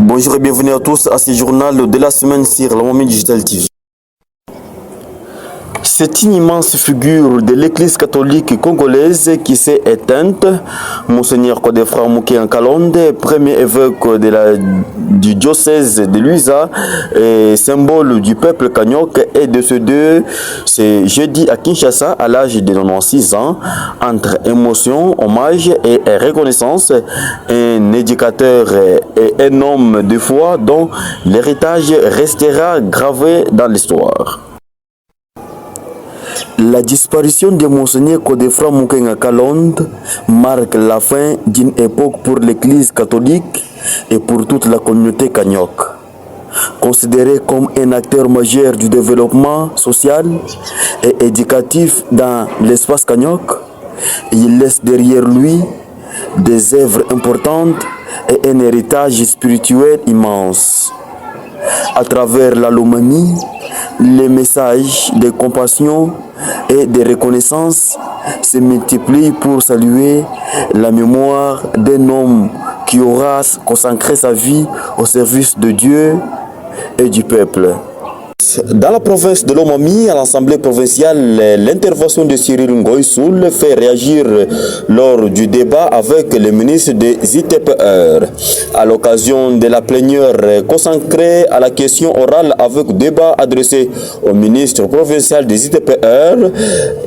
Bonjour et bienvenue à tous à ce journal de la semaine sur la Mohamed Digital TV. C'est une immense figure de l'église catholique congolaise qui s'est éteinte. Monseigneur Godefroid Mukéan Kalonde, premier évêque du diocèse de Luiza, symbole du peuple Kanyok, est décédé ce jeudi à Kinshasa à l'âge de 96 ans. Entre émotion, hommage et reconnaissance, un éducateur et un homme de foi dont l'héritage restera gravé dans l'histoire. La disparition de Monseigneur Godefroid Mukéan Kalonde marque la fin d'une époque pour l'Église catholique et pour toute la communauté Kanyok. Considéré comme un acteur majeur du développement social et éducatif dans l'espace Kanyok, il laisse derrière lui des œuvres importantes et un héritage spirituel immense. À travers la Lomanie, les messages de compassion et de reconnaissance se multiplient pour saluer la mémoire d'un homme qui aura consacré sa vie au service de Dieu et du peuple. Dans la province de l'Omami, à l'Assemblée provinciale, l'intervention de Cyril Ngoïsoul fait réagir lors du débat avec le ministre des ITPR. À l'occasion de la plénière consacrée à la question orale avec débat adressé au ministre provincial des ITPR,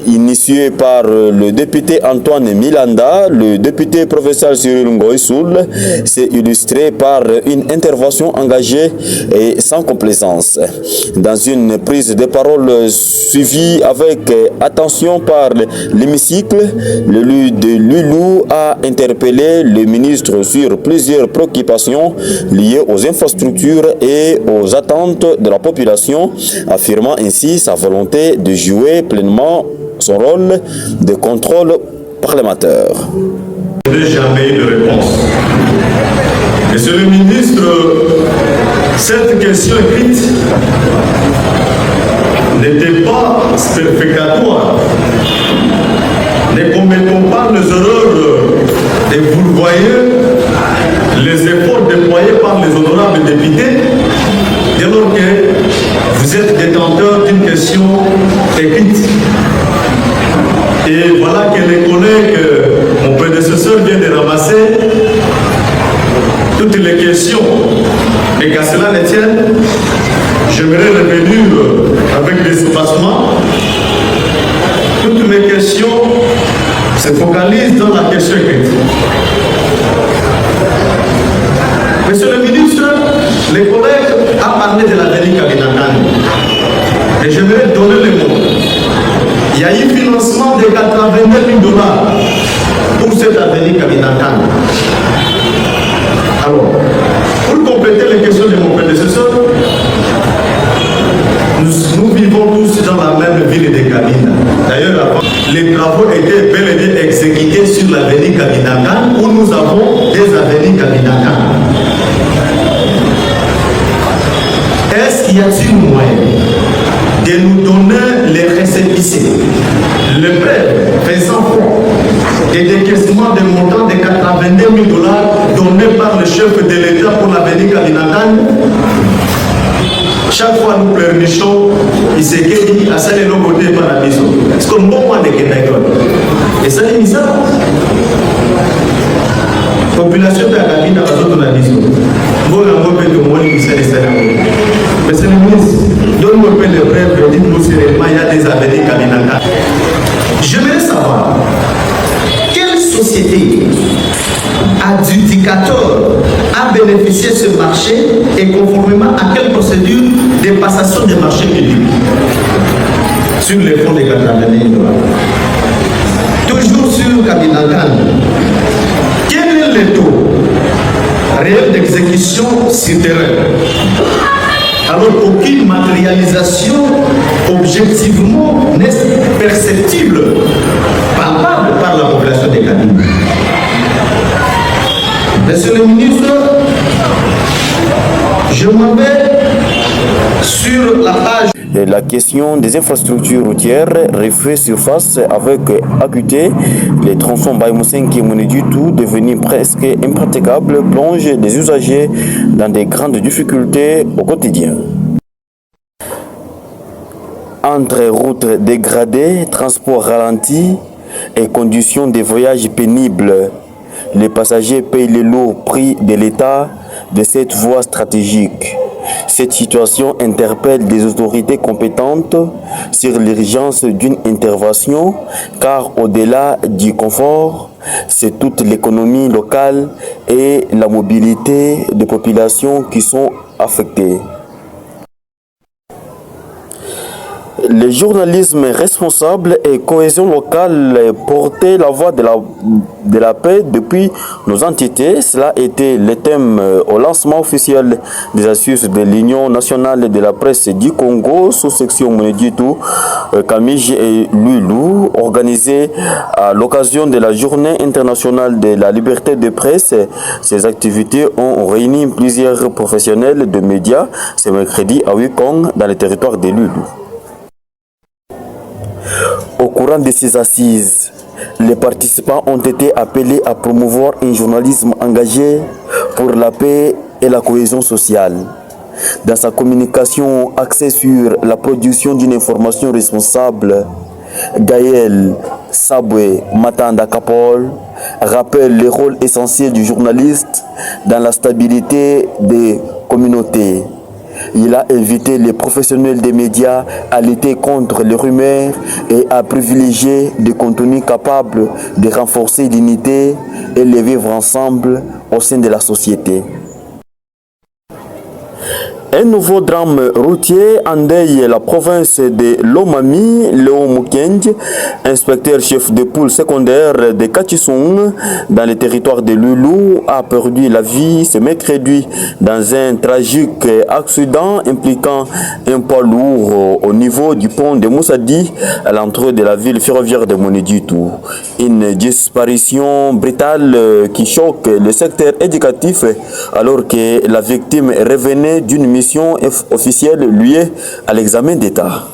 initié par le député Antoine Milanda, le député provincial Cyril Ngoïsoul s'est illustré par une intervention engagée et sans complaisance. Dans une prise de parole suivie avec attention par l'hémicycle, l'élu de Lulou a interpellé le ministre sur plusieurs préoccupations liées aux infrastructures et aux attentes de la population, affirmant ainsi sa volonté de jouer pleinement son rôle de contrôle parlementaire. Je n'ai jamais eu de réponse. Monsieur le ministre, cette question écrite n'était pas spécificatoire. Ne commettons pas les erreurs et vous voyez les efforts déployés par les honorables députés dès lors que vous êtes détenteur d'une question écrite. Et voilà que les collègues que mon prédécesseur vient de ramasser, toutes les questions, et qu'à cela ne tienne, j'aimerais revenir avec des espacements. Toutes mes questions se focalisent dans la question écrite. Monsieur le ministre, les collègues ont parlé de l'avenir Kabinakane. Et j'aimerais donner les mots. Il y a eu financement de 89 000 $ pour cet avenir Kabinakane. Alors, pour compléter les questions de mon prédécesseur, nous vivons tous dans la même ville de Kabina. D'ailleurs, les travaux étaient bel et bien exécutés sur l'avenir Kabinakane, où nous avons des avenirs Kabinakane. Est-ce qu'il y a-t-il moyen de nous donner les récépissés, le prêt faisant foi et décaissement de montants de 82 000 $ donnés par le chef de l'État pour l'avenir Kabinakane? Chaque fois nous pleurnichons, il s'est dit à ça les longs côtés par la maison. Est-ce qu'on peut voir des Kétaïkon? Et ça n'est ça. Population de la Kabina va d'autres la maison. Bon, la voix peut te montrer qui c'est les Sénégalais. Monsieur le ministre, donne-moi un peu de preuves, dites-nous sérieusement, il y a des avenirs Kabinakane. J'aimerais savoir, quelle société adjudicateur a bénéficié de ce marché et conformément à quelle procédure de passation des marchés publics sur les fonds de 80 000 $. Toujours sur Kabinakane, quel est le taux réel d'exécution sur terrain? Alors aucune matérialisation objectivement n'est perceptible, palpable par la population des Kabines. Monsieur le ministre, je m'en vais sur la page. La question des infrastructures routières refait surface avec acuité. Les tronçons Baïmoussen qui monnaient du tout, devenus presque impraticables, plongent les usagers dans des grandes difficultés au quotidien. Entre routes dégradées, transports ralentis et conditions de voyage pénibles, les passagers payent le lourd prix de l'état de cette voie stratégique. Cette situation interpelle des autorités compétentes sur l'urgence d'une intervention, car au-delà du confort, c'est toute l'économie locale et la mobilité des populations qui sont affectées. Le journalisme responsable et cohésion locale portaient la voix de la paix depuis nos entités. Cela était le thème au lancement officiel des assises de l'Union nationale de la presse du Congo, sous-section Moneditu, Camige et Lulu, organisée à l'occasion de la Journée internationale de la liberté de presse. Ces activités ont réuni plusieurs professionnels de médias ce mercredi à Wikong, dans le territoire de Lulu. Au courant de ces assises, les participants ont été appelés à promouvoir un journalisme engagé pour la paix et la cohésion sociale. Dans sa communication axée sur la production d'une information responsable, Gaël Sabwe Matanda Kapol rappelle le rôle essentiel du journaliste dans la stabilité des communautés. Il a invité les professionnels des médias à lutter contre les rumeurs et à privilégier des contenus capables de renforcer l'unité et le vivre ensemble au sein de la société. Un nouveau drame routier endeuille la province de Lomami. Léon Mukendi, inspecteur-chef de pôle secondaire de Kachisung, dans le territoire de Lulu, a perdu la vie ce mercredi dans un tragique accident impliquant un poids lourd au niveau du pont de Moussadi à l'entrée de la ville ferroviaire de Moneditu. Une disparition brutale qui choque le secteur éducatif alors que la victime revenait d'une mission officielle liée à l'examen d'État.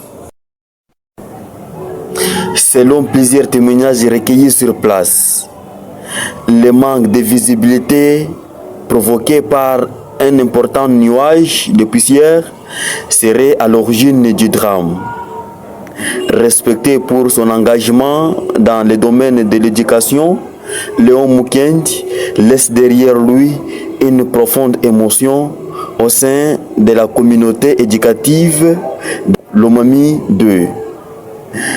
Selon plusieurs témoignages recueillis sur place, le manque de visibilité provoqué par un important nuage de poussière serait à l'origine du drame. Respecté pour son engagement dans le domaine de l'éducation, Léon Mukendi laisse derrière lui une profonde émotion au sein de la communauté éducative de Lomami 2.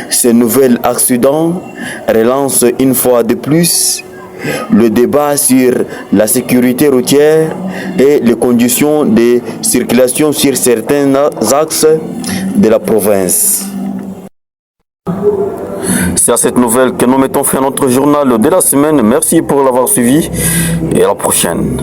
Ce nouvel accident relance une fois de plus le débat sur la sécurité routière et les conditions de circulation sur certains axes de la province. C'est à cette nouvelle que nous mettons fin à notre journal de la semaine. Merci pour l'avoir suivi et à la prochaine.